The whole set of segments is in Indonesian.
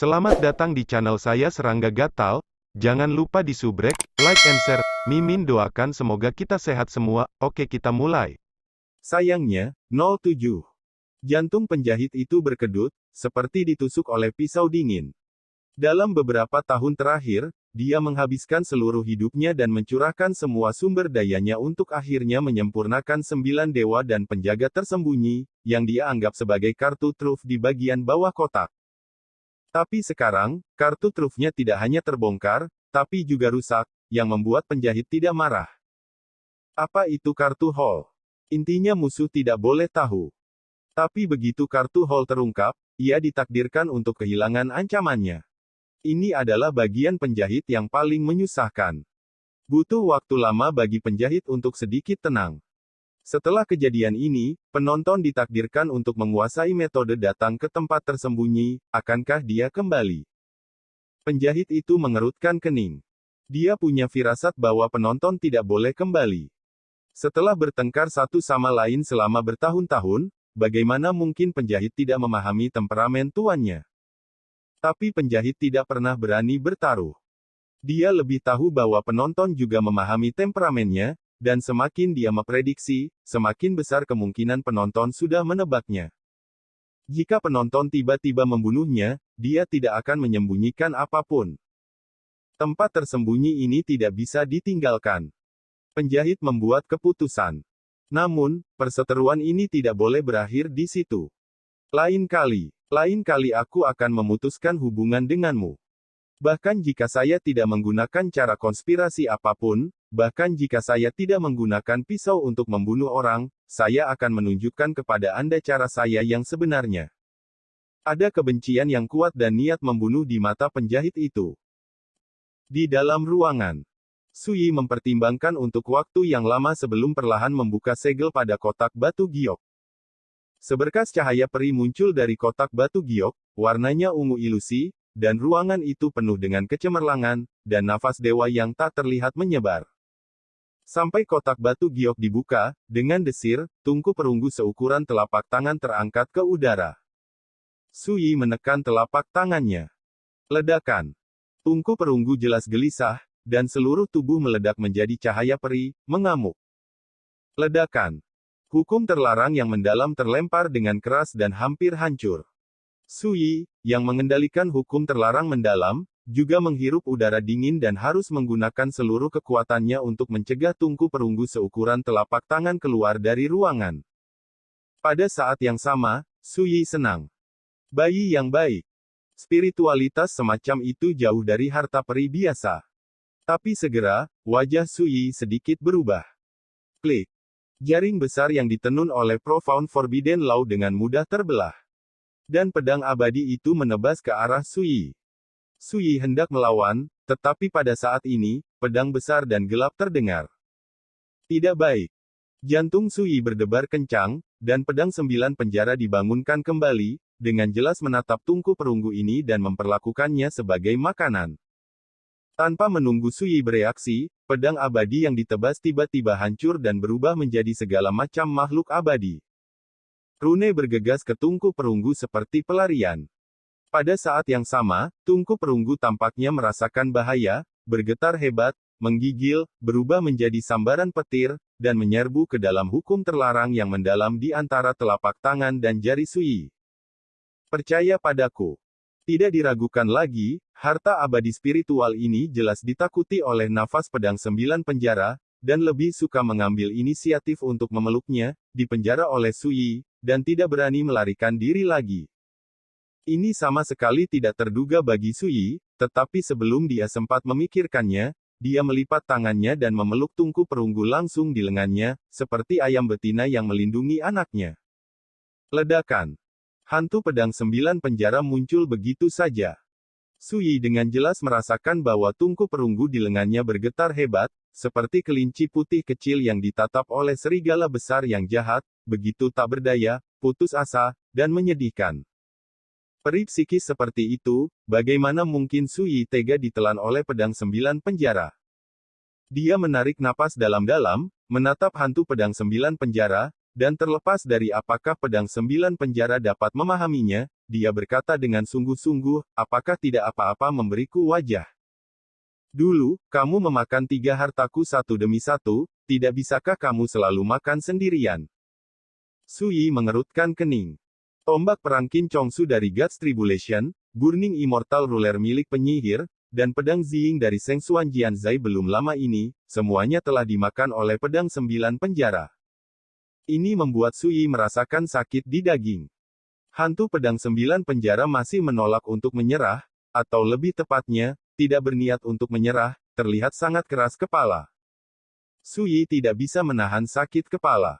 Selamat datang di channel saya Serangga Gatal. Jangan lupa di subrek, like and share. Mimin doakan semoga kita sehat semua. Oke, kita mulai. Sayangnya, 07. Jantung penjahit itu berkedut, seperti ditusuk oleh pisau dingin. Dalam beberapa tahun terakhir, dia menghabiskan seluruh hidupnya dan mencurahkan semua sumber dayanya untuk akhirnya menyempurnakan 9 dewa dan penjaga tersembunyi, yang dia anggap sebagai kartu truf di bagian bawah kotak. Tapi sekarang, kartu trufnya tidak hanya terbongkar, tapi juga rusak, yang membuat penjahit tidak marah. Apa itu kartu Hall? Intinya musuh tidak boleh tahu. Tapi begitu kartu Hall terungkap, ia ditakdirkan untuk kehilangan ancamannya. Ini adalah bagian penjahit yang paling menyusahkan. Butuh waktu lama bagi penjahit untuk sedikit tenang. Setelah kejadian ini, penonton ditakdirkan untuk menguasai metode datang ke tempat tersembunyi. Akankah dia kembali? Penjahit itu mengerutkan kening. Dia punya firasat bahwa penonton tidak boleh kembali. Setelah bertengkar satu sama lain selama bertahun-tahun, bagaimana mungkin penjahit tidak memahami temperamen tuannya? Tapi penjahit tidak pernah berani bertaruh. Dia lebih tahu bahwa penonton juga memahami temperamennya, dan semakin dia memprediksi, semakin besar kemungkinan penonton sudah menebaknya. Jika penonton tiba-tiba membunuhnya, dia tidak akan menyembunyikan apapun. Tempat tersembunyi ini tidak bisa ditinggalkan. Penjahit membuat keputusan. Namun, perseteruan ini tidak boleh berakhir di situ. Lain kali aku akan memutuskan hubungan denganmu. Bahkan jika saya tidak menggunakan cara konspirasi apapun, bahkan jika saya tidak menggunakan pisau untuk membunuh orang, saya akan menunjukkan kepada Anda cara saya yang sebenarnya. Ada kebencian yang kuat dan niat membunuh di mata penjahit itu. Di dalam ruangan, Sui mempertimbangkan untuk waktu yang lama sebelum perlahan membuka segel pada kotak batu giok. Seberkas cahaya peri muncul dari kotak batu giok, warnanya ungu ilusi, dan ruangan itu penuh dengan kecemerlangan, dan nafas dewa yang tak terlihat menyebar. Sampai kotak batu giok dibuka, dengan desir, tungku perunggu seukuran telapak tangan terangkat ke udara. Sui menekan telapak tangannya. Ledakan. Tungku perunggu jelas gelisah, dan seluruh tubuh meledak menjadi cahaya peri, mengamuk. Ledakan. Hukum terlarang yang mendalam terlempar dengan keras dan hampir hancur. Sui, yang mengendalikan hukum terlarang mendalam, juga menghirup udara dingin dan harus menggunakan seluruh kekuatannya untuk mencegah tungku perunggu seukuran telapak tangan keluar dari ruangan. Pada saat yang sama, Sui senang. Bayi yang baik. Spiritualitas semacam itu jauh dari harta peri biasa. Tapi segera, wajah Sui sedikit berubah. Klik. Jaring besar yang ditenun oleh Profound Forbidden Law dengan mudah terbelah. Dan pedang abadi itu menebas ke arah Sui. Sui hendak melawan, tetapi pada saat ini, pedang besar dan gelap terdengar. Tidak baik. Jantung Sui berdebar kencang, dan pedang 9 penjara dibangunkan kembali, dengan jelas menatap tungku perunggu ini dan memperlakukannya sebagai makanan. Tanpa menunggu Sui bereaksi, pedang abadi yang ditebas tiba-tiba hancur dan berubah menjadi segala macam makhluk abadi. Rune bergegas ke tungku perunggu seperti pelarian. Pada saat yang sama, tungku perunggu tampaknya merasakan bahaya, bergetar hebat, menggigil, berubah menjadi sambaran petir, dan menyerbu ke dalam hukum terlarang yang mendalam di antara telapak tangan dan jari Sui. Percaya padaku. Tidak diragukan lagi, harta abadi spiritual ini jelas ditakuti oleh nafas pedang 9 penjara, dan lebih suka mengambil inisiatif untuk memeluknya, dipenjara oleh Sui, dan tidak berani melarikan diri lagi. Ini sama sekali tidak terduga bagi Sui, tetapi sebelum dia sempat memikirkannya, dia melipat tangannya dan memeluk tungku perunggu langsung di lengannya, seperti ayam betina yang melindungi anaknya. Ledakan. Hantu pedang 9 penjara muncul begitu saja. Sui dengan jelas merasakan bahwa tungku perunggu di lengannya bergetar hebat, seperti kelinci putih kecil yang ditatap oleh serigala besar yang jahat, begitu tak berdaya, putus asa, dan menyedihkan. Peri psikis seperti itu, bagaimana mungkin Sui tega ditelan oleh pedang 9 penjara? Dia menarik napas dalam-dalam, menatap hantu pedang 9 penjara, dan terlepas dari apakah pedang 9 penjara dapat memahaminya, dia berkata dengan sungguh-sungguh, apakah tidak apa-apa memberiku wajah? Dulu, kamu memakan 3 hartaku satu demi satu, tidak bisakah kamu selalu makan sendirian? Su Yi mengerutkan kening. Tombak perang Qin Chongsu dari God's Tribulation, Burning Immortal Ruler milik penyihir, dan pedang Ziying dari Sheng Xuan Jianzai belum lama ini, semuanya telah dimakan oleh pedang 9 penjara. Ini membuat Su Yi merasakan sakit di daging. Hantu pedang 9 penjara masih menolak untuk menyerah, atau lebih tepatnya, tidak berniat untuk menyerah, terlihat sangat keras kepala. Su Yi tidak bisa menahan sakit kepala.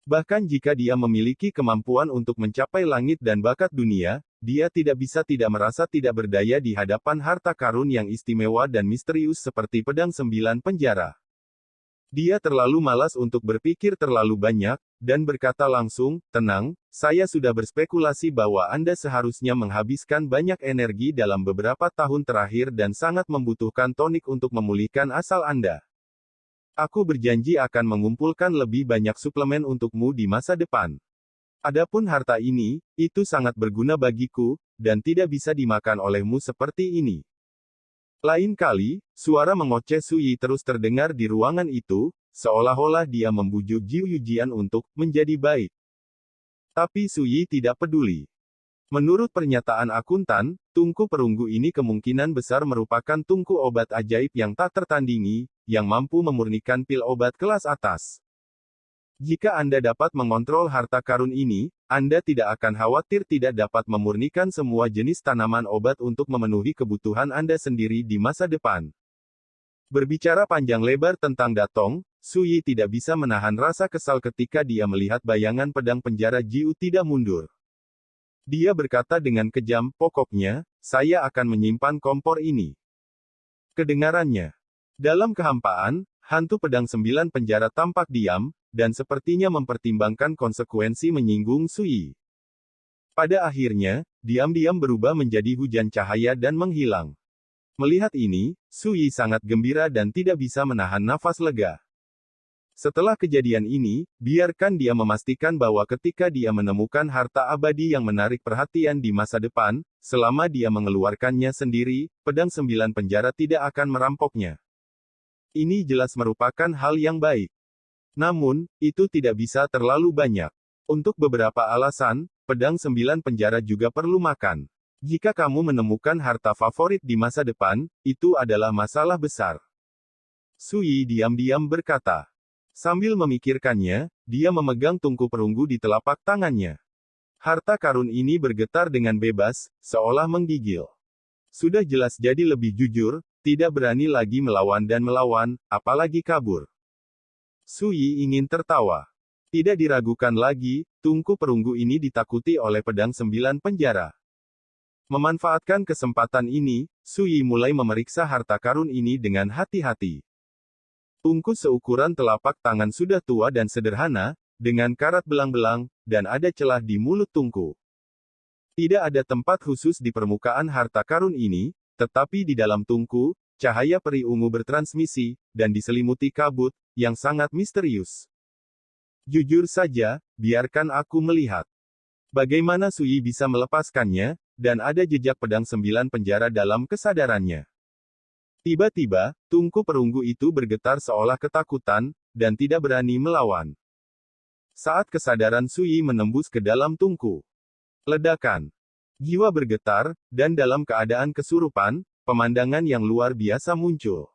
Bahkan jika dia memiliki kemampuan untuk mencapai langit dan bakat dunia, dia tidak bisa tidak merasa tidak berdaya di hadapan harta karun yang istimewa dan misterius seperti pedang 9 penjara. Dia terlalu malas untuk berpikir terlalu banyak, dan berkata langsung, tenang, saya sudah berspekulasi bahwa Anda seharusnya menghabiskan banyak energi dalam beberapa tahun terakhir dan sangat membutuhkan tonik untuk memulihkan asal Anda. Aku berjanji akan mengumpulkan lebih banyak suplemen untukmu di masa depan. Adapun harta ini, itu sangat berguna bagiku, dan tidak bisa dimakan olehmu seperti ini. Lain kali, suara mengoceh Su Yi terus terdengar di ruangan itu, seolah-olah dia membujuk Jiu Yujian untuk menjadi baik. Tapi Su Yi tidak peduli. Menurut pernyataan akuntan, tungku perunggu ini kemungkinan besar merupakan tungku obat ajaib yang tak tertandingi, yang mampu memurnikan pil obat kelas atas. Jika Anda dapat mengontrol harta karun ini, Anda tidak akan khawatir tidak dapat memurnikan semua jenis tanaman obat untuk memenuhi kebutuhan Anda sendiri di masa depan. Berbicara panjang lebar tentang Datong, Su Yi tidak bisa menahan rasa kesal ketika dia melihat bayangan pedang penjara Jiu tidak mundur. Dia berkata dengan kejam, pokoknya, saya akan menyimpan kompor ini. Kedengarannya. Dalam kehampaan, hantu pedang 9 penjara tampak diam, dan sepertinya mempertimbangkan konsekuensi menyinggung Su Yi. Pada akhirnya, diam-diam berubah menjadi hujan cahaya dan menghilang. Melihat ini, Su Yi sangat gembira dan tidak bisa menahan nafas lega. Setelah kejadian ini, biarkan dia memastikan bahwa ketika dia menemukan harta abadi yang menarik perhatian di masa depan, selama dia mengeluarkannya sendiri, pedang 9 penjara tidak akan merampoknya. Ini jelas merupakan hal yang baik. Namun, itu tidak bisa terlalu banyak. Untuk beberapa alasan, pedang 9 penjara juga perlu makan. Jika kamu menemukan harta favorit di masa depan, itu adalah masalah besar. Su Yi diam-diam berkata. Sambil memikirkannya, dia memegang tungku perunggu di telapak tangannya. Harta karun ini bergetar dengan bebas, seolah menggigil. Sudah jelas jadi lebih jujur, tidak berani lagi melawan dan melawan, apalagi kabur. Su Yi ingin tertawa. Tidak diragukan lagi, tungku perunggu ini ditakuti oleh pedang 9 penjara. Memanfaatkan kesempatan ini, Su Yi mulai memeriksa harta karun ini dengan hati-hati. Tungku seukuran telapak tangan sudah tua dan sederhana, dengan karat belang-belang, dan ada celah di mulut tungku. Tidak ada tempat khusus di permukaan harta karun ini, tetapi di dalam tungku, cahaya peri ungu bertransmisi, dan diselimuti kabut, yang sangat misterius. Jujur saja, biarkan aku melihat. Bagaimana Su Yi bisa melepaskannya, dan ada jejak pedang 9 penjara dalam kesadarannya. Tiba-tiba, tungku perunggu itu bergetar seolah ketakutan, dan tidak berani melawan. Saat kesadaran Su Yi menembus ke dalam tungku. Ledakan. Jiwa bergetar, dan dalam keadaan kesurupan, pemandangan yang luar biasa muncul.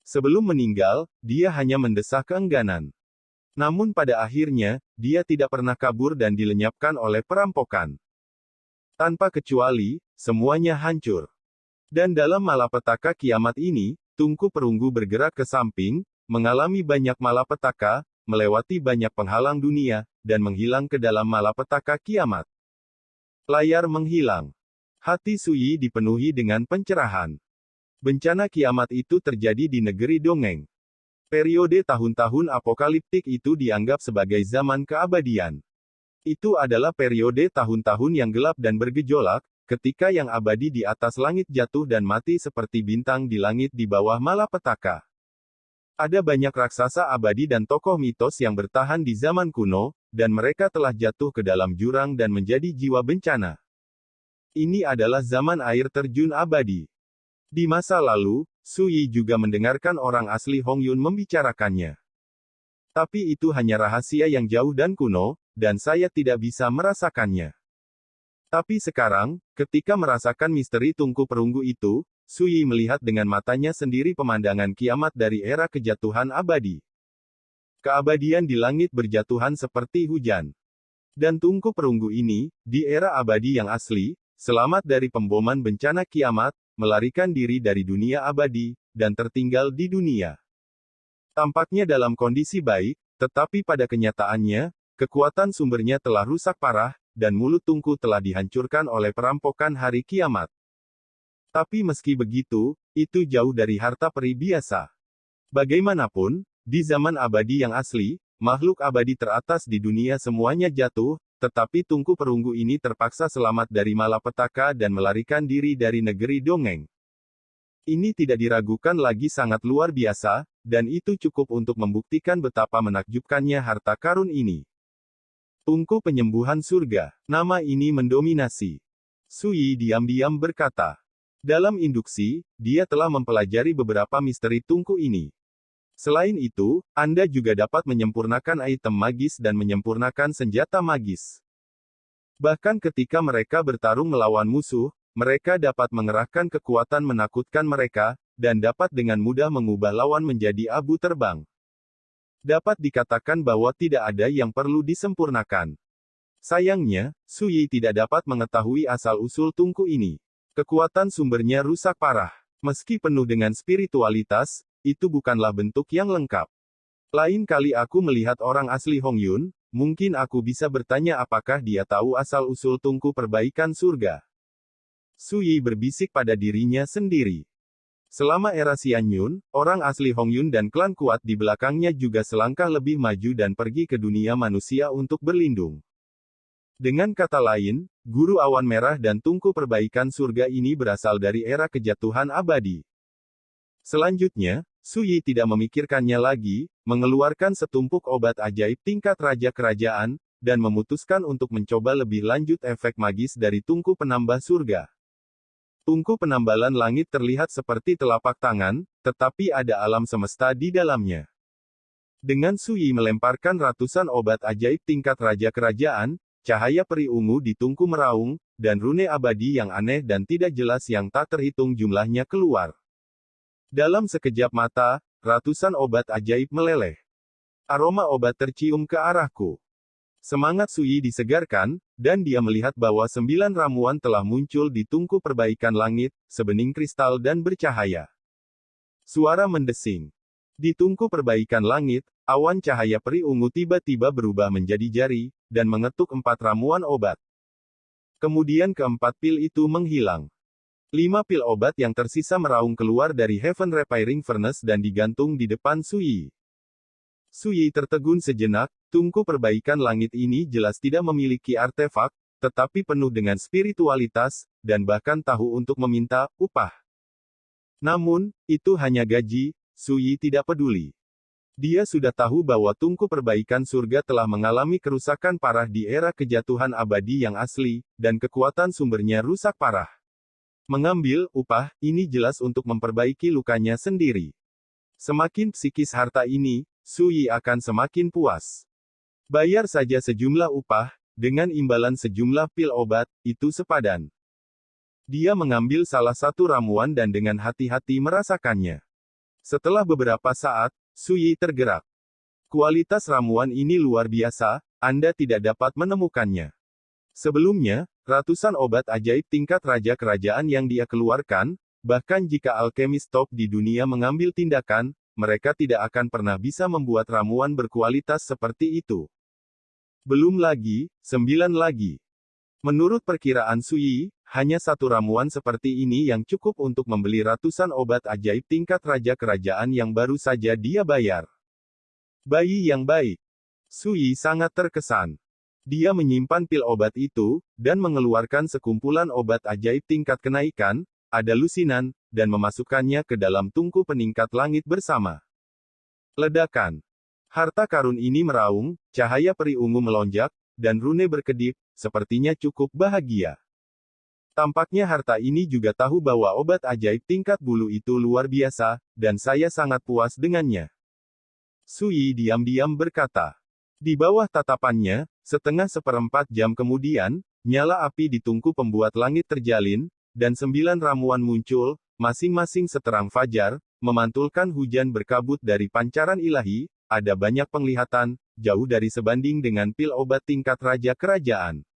Sebelum meninggal, dia hanya mendesah keengganan. Namun pada akhirnya, dia tidak pernah kabur dan dilenyapkan oleh perampokan. Tanpa kecuali, semuanya hancur. Dan dalam malapetaka kiamat ini, tungku perunggu bergerak ke samping, mengalami banyak malapetaka, melewati banyak penghalang dunia, dan menghilang ke dalam malapetaka kiamat. Layar menghilang. Hati Su Yi dipenuhi dengan pencerahan. Bencana kiamat itu terjadi di negeri dongeng. Periode tahun-tahun apokaliptik itu dianggap sebagai zaman keabadian. Itu adalah periode tahun-tahun yang gelap dan bergejolak, ketika yang abadi di atas langit jatuh dan mati seperti bintang di langit di bawah malapetaka. Ada banyak raksasa abadi dan tokoh mitos yang bertahan di zaman kuno, dan mereka telah jatuh ke dalam jurang dan menjadi jiwa bencana. Ini adalah zaman air terjun abadi. Di masa lalu, Su Yi juga mendengarkan orang asli Hongyun membicarakannya. Tapi itu hanya rahasia yang jauh dan kuno, dan saya tidak bisa merasakannya. Tapi sekarang, ketika merasakan misteri tungku perunggu itu, Su Yi melihat dengan matanya sendiri pemandangan kiamat dari era kejatuhan abadi. Keabadian di langit berjatuhan seperti hujan. Dan tungku perunggu ini, di era abadi yang asli, selamat dari pemboman bencana kiamat, melarikan diri dari dunia abadi, dan tertinggal di dunia. Tampaknya dalam kondisi baik, tetapi pada kenyataannya, kekuatan sumbernya telah rusak parah, dan mulut tungku telah dihancurkan oleh perampokan hari kiamat. Tapi meski begitu, itu jauh dari harta peri biasa. Bagaimanapun, di zaman abadi yang asli, makhluk abadi teratas di dunia semuanya jatuh, tetapi tungku perunggu ini terpaksa selamat dari malapetaka dan melarikan diri dari negeri dongeng. Ini tidak diragukan lagi sangat luar biasa, dan itu cukup untuk membuktikan betapa menakjubkannya harta karun ini. Tungku penyembuhan surga. Nama ini mendominasi. Su Yi diam-diam berkata. Dalam induksi, dia telah mempelajari beberapa misteri tungku ini. Selain itu, Anda juga dapat menyempurnakan item magis dan menyempurnakan senjata magis. Bahkan ketika mereka bertarung melawan musuh, mereka dapat mengerahkan kekuatan menakutkan mereka, dan dapat dengan mudah mengubah lawan menjadi abu terbang. Dapat dikatakan bahwa tidak ada yang perlu disempurnakan. Sayangnya, Su Yi tidak dapat mengetahui asal-usul tungku ini. Kekuatan sumbernya rusak parah. Meski penuh dengan spiritualitas, itu bukanlah bentuk yang lengkap. Lain kali aku melihat orang asli Hongyun, mungkin aku bisa bertanya apakah dia tahu asal-usul tungku perbaikan surga. Su Yi berbisik pada dirinya sendiri. Selama era Xianyun, orang asli Hongyun dan klan kuat di belakangnya juga selangkah lebih maju dan pergi ke dunia manusia untuk berlindung. Dengan kata lain, guru awan merah dan tungku perbaikan surga ini berasal dari era kejatuhan abadi. Selanjutnya, Su Yi tidak memikirkannya lagi, mengeluarkan setumpuk obat ajaib tingkat raja kerajaan, dan memutuskan untuk mencoba lebih lanjut efek magis dari tungku penambah surga. Tungku penambalan langit terlihat seperti telapak tangan, tetapi ada alam semesta di dalamnya. Dengan Su Yi melemparkan ratusan obat ajaib tingkat raja kerajaan, cahaya peri ungu di tungku meraung, dan rune abadi yang aneh dan tidak jelas yang tak terhitung jumlahnya keluar. Dalam sekejap mata, ratusan obat ajaib meleleh. Aroma obat tercium ke arahku. Semangat Su Yi disegarkan, dan dia melihat bahwa 9 ramuan telah muncul di tungku perbaikan langit, sebening kristal dan bercahaya. Suara mendesing. Di tungku perbaikan langit, awan cahaya peri ungu tiba-tiba berubah menjadi jari, dan mengetuk 4 ramuan obat. Kemudian keempat pil itu menghilang. 5 pil obat yang tersisa meraung keluar dari Heaven Repairing Furnace dan digantung di depan Su Yi. Su Yi tertegun sejenak, tungku perbaikan langit ini jelas tidak memiliki artefak, tetapi penuh dengan spiritualitas, dan bahkan tahu untuk meminta upah. Namun, itu hanya gaji, Su Yi tidak peduli. Dia sudah tahu bahwa tungku perbaikan surga telah mengalami kerusakan parah di era kejatuhan abadi yang asli, dan kekuatan sumbernya rusak parah. Mengambil upah, ini jelas untuk memperbaiki lukanya sendiri. Semakin psikis harta ini, Su Yi akan semakin puas. Bayar saja sejumlah upah, dengan imbalan sejumlah pil obat, itu sepadan. Dia mengambil salah satu ramuan dan dengan hati-hati merasakannya. Setelah beberapa saat, Su Yi tergerak. Kualitas ramuan ini luar biasa, Anda tidak dapat menemukannya. Sebelumnya, ratusan obat ajaib tingkat raja kerajaan yang dia keluarkan, bahkan jika alkemis top di dunia mengambil tindakan, mereka tidak akan pernah bisa membuat ramuan berkualitas seperti itu. Belum lagi, 9 lagi. Menurut perkiraan Su Yi, hanya satu ramuan seperti ini yang cukup untuk membeli ratusan obat ajaib tingkat raja kerajaan yang baru saja dia bayar. Bayi yang baik. Su Yi sangat terkesan. Dia menyimpan pil obat itu, dan mengeluarkan sekumpulan obat ajaib tingkat kenaikan, ada lusinan, dan memasukkannya ke dalam tungku peningkat langit bersama. Ledakan. Harta karun ini meraung, cahaya peri ungu melonjak, dan Rune berkedip, sepertinya cukup bahagia. Tampaknya harta ini juga tahu bahwa obat ajaib tingkat bulu itu luar biasa, dan saya sangat puas dengannya. Sui diam-diam berkata. Di bawah tatapannya, setengah seperempat jam kemudian, nyala api di tungku pembuat langit terjalin, dan 9 ramuan muncul, masing-masing seterang fajar, memantulkan hujan berkabut dari pancaran ilahi. Ada banyak penglihatan, jauh dari sebanding dengan pil obat tingkat raja kerajaan.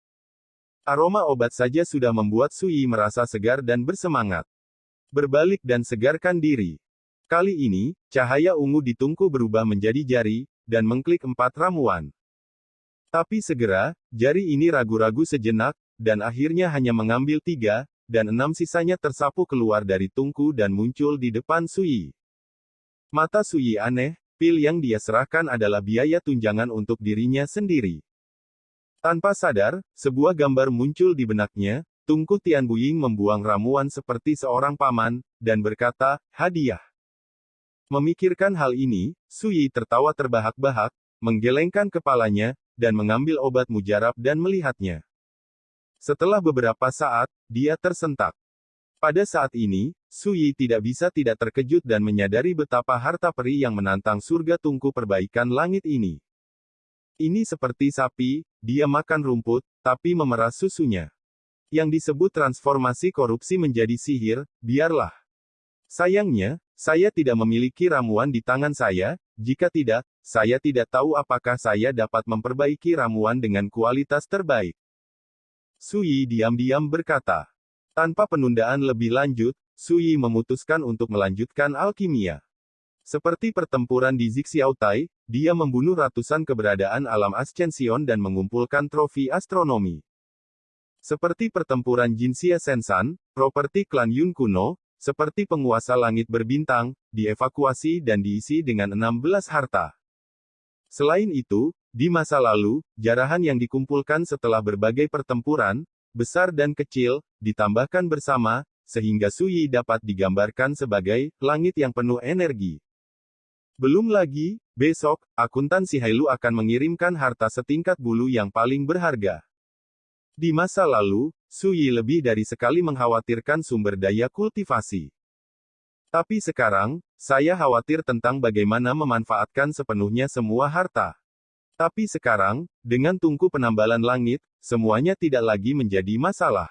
Aroma obat saja sudah membuat Sui merasa segar dan bersemangat. Berbalik dan segarkan diri. Kali ini, cahaya ungu di tungku berubah menjadi jari, dan mengklik 4 ramuan. Tapi segera, jari ini ragu-ragu sejenak, dan akhirnya hanya mengambil 3, dan 6 sisanya tersapu keluar dari tungku dan muncul di depan Sui. Mata Sui aneh. Pil yang dia serahkan adalah biaya tunjangan untuk dirinya sendiri. Tanpa sadar, sebuah gambar muncul di benaknya, Tungku Tian Buying membuang ramuan seperti seorang paman, dan berkata, hadiah. Memikirkan hal ini, Sui tertawa terbahak-bahak, menggelengkan kepalanya, dan mengambil obat mujarab dan melihatnya. Setelah beberapa saat, dia tersentak. Pada saat ini, Sui tidak bisa tidak terkejut dan menyadari betapa harta peri yang menantang surga tungku perbaikan langit ini. Ini seperti sapi, dia makan rumput, tapi memeras susunya. Yang disebut transformasi korupsi menjadi sihir, biarlah. Sayangnya, saya tidak memiliki ramuan di tangan saya, jika tidak, saya tidak tahu apakah saya dapat memperbaiki ramuan dengan kualitas terbaik. Sui diam-diam berkata. Tanpa penundaan lebih lanjut, Sui memutuskan untuk melanjutkan alkimia. Seperti pertempuran di Zixiaotai, dia membunuh ratusan keberadaan alam Ascension dan mengumpulkan trofi astronomi. Seperti pertempuran Jinxia Sensan, properti klan Yun kuno, seperti penguasa langit berbintang, dievakuasi dan diisi dengan 16 harta. Selain itu, di masa lalu, jarahan yang dikumpulkan setelah berbagai pertempuran, besar dan kecil, ditambahkan bersama, sehingga Sui dapat digambarkan sebagai langit yang penuh energi. Belum lagi, besok, akuntan si Hailu akan mengirimkan harta setingkat bulu yang paling berharga. Di masa lalu, Sui lebih dari sekali mengkhawatirkan sumber daya kultivasi. Tapi sekarang, saya khawatir tentang bagaimana memanfaatkan sepenuhnya semua harta. Tapi sekarang, dengan tungku penambalan langit, semuanya tidak lagi menjadi masalah.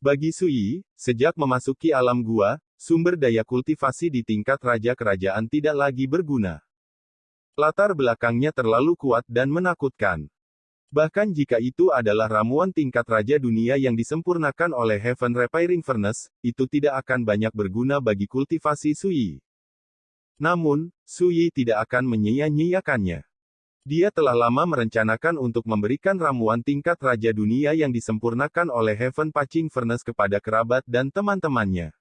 Bagi Sui, sejak memasuki alam gua, sumber daya kultivasi di tingkat raja kerajaan tidak lagi berguna. Latar belakangnya terlalu kuat dan menakutkan. Bahkan jika itu adalah ramuan tingkat raja dunia yang disempurnakan oleh Heaven Repairing Furnace, itu tidak akan banyak berguna bagi kultivasi Sui. Namun, Sui tidak akan menyia-nyiakannya. Dia telah lama merencanakan untuk memberikan ramuan tingkat raja dunia yang disempurnakan oleh Heaven Patching Furnace kepada kerabat dan teman-temannya.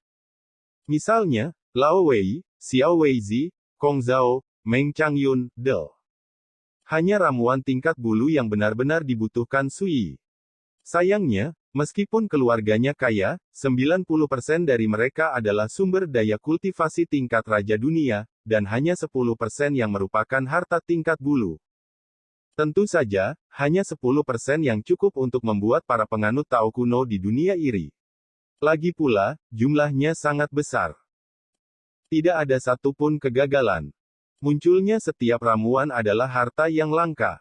Misalnya, Lao Wei, Xiao Weizi, Kong Zhao, Meng Changyun, Del. Hanya ramuan tingkat bulu yang benar-benar dibutuhkan Sui. Sayangnya, meskipun keluarganya kaya, 90% dari mereka adalah sumber daya kultivasi tingkat raja dunia, dan hanya 10% yang merupakan harta tingkat bulu. Tentu saja, hanya 10% yang cukup untuk membuat para penganut Tao kuno di dunia iri. Lagi pula, jumlahnya sangat besar. Tidak ada satupun kegagalan. Munculnya setiap ramuan adalah harta yang langka.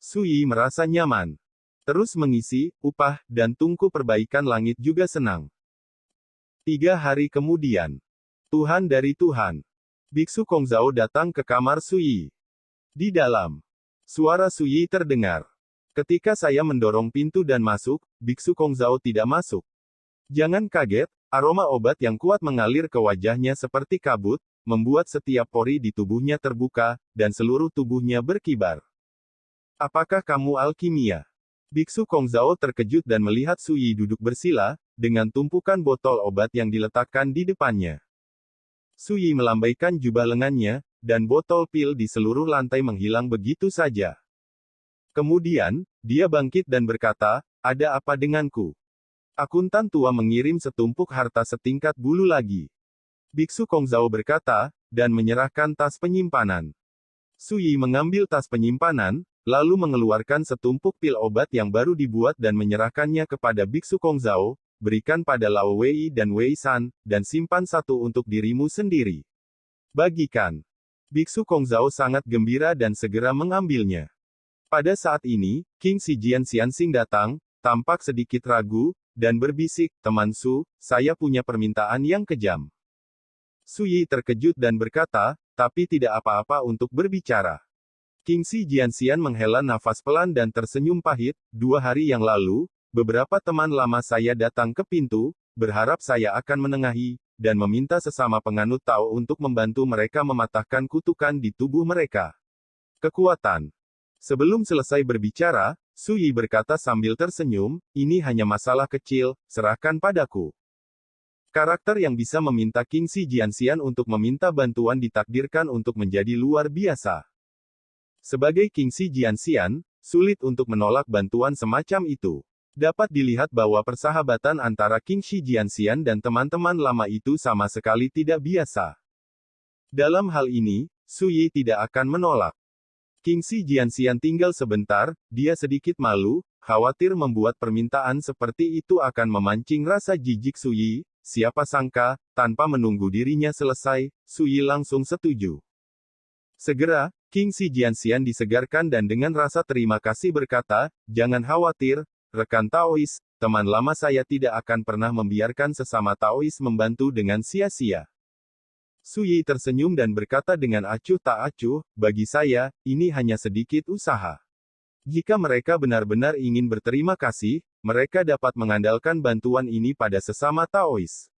Sui merasa nyaman. Terus mengisi, upah, dan tungku perbaikan langit juga senang. 3 hari kemudian. Tuhan dari Tuhan. Biksu Kongzhao datang ke kamar Sui. Di dalam. Suara Sui terdengar. Ketika saya mendorong pintu dan masuk, Biksu Kongzhao tidak masuk. Jangan kaget, aroma obat yang kuat mengalir ke wajahnya seperti kabut, membuat setiap pori di tubuhnya terbuka, dan seluruh tubuhnya berkibar. Apakah kamu alkimia? Biksu Kongzhao terkejut dan melihat Sui duduk bersila, dengan tumpukan botol obat yang diletakkan di depannya. Sui melambaikan jubah lengannya, dan botol pil di seluruh lantai menghilang begitu saja. Kemudian, dia bangkit dan berkata, ada apa denganku? Akuntan tua mengirim setumpuk harta setingkat bulu lagi. Biksu Kongzhao berkata, dan menyerahkan tas penyimpanan. Suyi mengambil tas penyimpanan, lalu mengeluarkan setumpuk pil obat yang baru dibuat dan menyerahkannya kepada Biksu Kongzhao, berikan pada Lao Wei dan Wei San, dan simpan satu untuk dirimu sendiri. Bagikan. Biksu Kongzhao sangat gembira dan segera mengambilnya. Pada saat ini, King Shijian Xianxing datang, tampak sedikit ragu, dan berbisik, "Teman Su, saya punya permintaan yang kejam." Suyi terkejut dan berkata, "Tapi tidak apa-apa untuk berbicara." King Shijian menghela nafas pelan dan tersenyum pahit, "2 hari yang lalu, beberapa teman lama saya datang ke pintu, berharap saya akan menengahi, dan meminta sesama penganut Tao untuk membantu mereka mematahkan kutukan di tubuh mereka. Kekuatan." Sebelum selesai berbicara, Suyi berkata sambil tersenyum, "Ini hanya masalah kecil, serahkan padaku." Karakter yang bisa meminta King Shijian untuk meminta bantuan ditakdirkan untuk menjadi luar biasa. Sebagai King Shijian, sulit untuk menolak bantuan semacam itu. Dapat dilihat bahwa persahabatan antara King Shijian dan teman-teman lama itu sama sekali tidak biasa. Dalam hal ini, Suyi tidak akan menolak. King Shijian tinggal sebentar, dia sedikit malu, khawatir membuat permintaan seperti itu akan memancing rasa jijik Suyi. Siapa sangka, tanpa menunggu dirinya selesai, Suyi langsung setuju. Segera, King Shijian disegarkan dan dengan rasa terima kasih berkata, "Jangan khawatir, rekan Taois, teman lama saya tidak akan pernah membiarkan sesama Taois membantu dengan sia-sia." Suyi tersenyum dan berkata dengan acuh tak acuh, "Bagi saya, ini hanya sedikit usaha. Jika mereka benar-benar ingin berterima kasih, mereka dapat mengandalkan bantuan ini pada sesama Taois."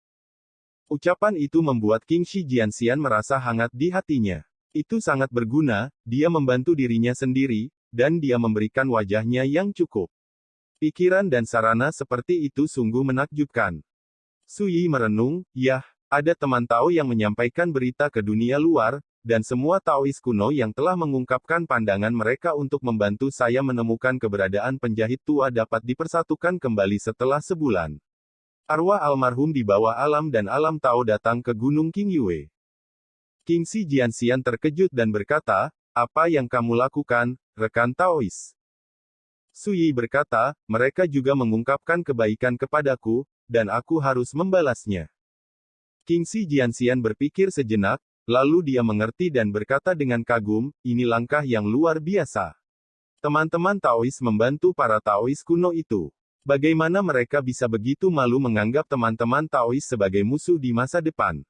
Ucapan itu membuat King Shijian merasa hangat di hatinya. Itu sangat berguna, dia membantu dirinya sendiri, dan dia memberikan wajahnya yang cukup. Pikiran dan sarana seperti itu sungguh menakjubkan. Suyi merenung, "Yah, ada teman Tao yang menyampaikan berita ke dunia luar, dan semua Taois kuno yang telah mengungkapkan pandangan mereka untuk membantu saya menemukan keberadaan penjahit tua dapat dipersatukan kembali setelah sebulan. Arwah almarhum di bawah alam dan alam Tao datang ke Gunung Qingyue." King Shijian terkejut dan berkata, "Apa yang kamu lakukan, rekan Taois?" Suyi berkata, "Mereka juga mengungkapkan kebaikan kepadaku, dan aku harus membalasnya." King Shijian berpikir sejenak, lalu dia mengerti dan berkata dengan kagum, "Ini langkah yang luar biasa. Teman-teman Taois membantu para Taois kuno itu. Bagaimana mereka bisa begitu malu menganggap teman-teman Taois sebagai musuh di masa depan?"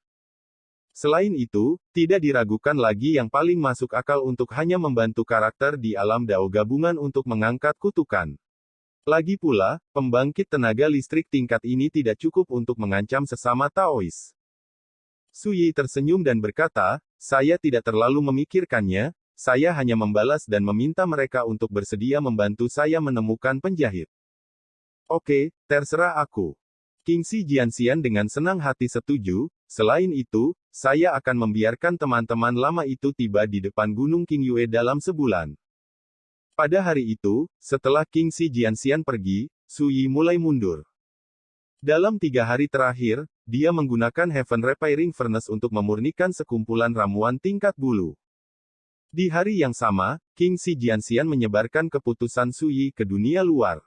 Selain itu, tidak diragukan lagi yang paling masuk akal untuk hanya membantu karakter di alam Dao gabungan untuk mengangkat kutukan. Lagi pula, pembangkit tenaga listrik tingkat ini tidak cukup untuk mengancam sesama Taois. Suyi tersenyum dan berkata, "Saya tidak terlalu memikirkannya, saya hanya membalas dan meminta mereka untuk bersedia membantu saya menemukan penjahit." "Oke, terserah aku." King Shijian dengan senang hati setuju, "Selain itu, saya akan membiarkan teman-teman lama itu tiba di depan Gunung Qingyue dalam sebulan." Pada hari itu, setelah King Shijian pergi, Suyi mulai mundur. Dalam 3 hari terakhir, dia menggunakan Heaven Repairing Furnace untuk memurnikan sekumpulan ramuan tingkat bulu. Di hari yang sama, King Shijian menyebarkan keputusan Suyi ke dunia luar.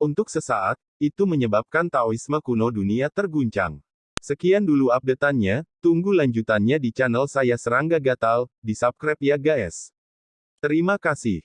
Untuk sesaat, itu menyebabkan Taoisme kuno dunia terguncang. Sekian dulu update-annya, tunggu lanjutannya di channel saya Serangga Gatal, di subscribe ya guys. Terima kasih.